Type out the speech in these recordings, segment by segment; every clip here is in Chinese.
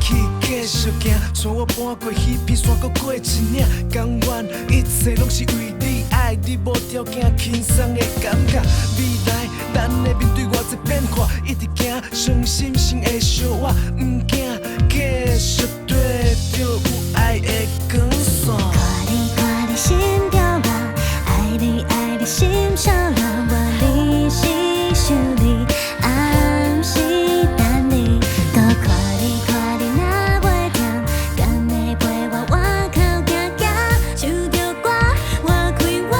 去继续行，带我搬过彼片山，搁过一岭。甘愿一切拢是为你，爱你无条件轻松的感觉。未来咱会面对偌济变化，一直行，相信心会相活，毋惊，继续对着有爱的光线。看你心跳热，爱你心烧热，我你是想你，暗时等你。多看你若袂停，敢会陪我外口行行，唱着歌我开我。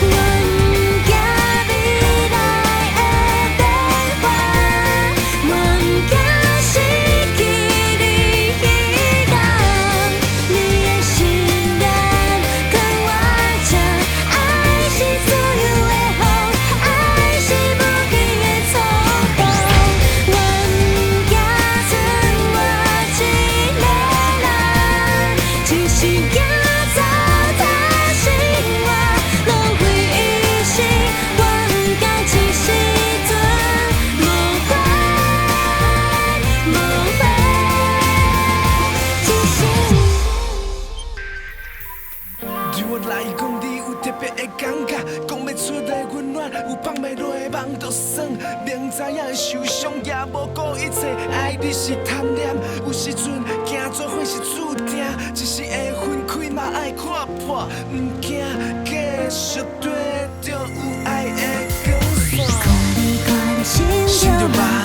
阮惊未来的变化，阮惊失去你希望。你的信任跟我讲，爱是自由的风，爱是不停的冲动。阮惊剩我一个人，只是惊糟蹋生活，浪费一生。阮到这时阵无法只是。对我来讲，你有特别的感觉，讲不出的温暖，有放袂落的梦就算。明知影会受伤，也无顾一切，爱你是贪念。有时阵行做伙是注定，一时会分开嘛爱看破，毋惊，继续对着有爱的光线。看你心跳热。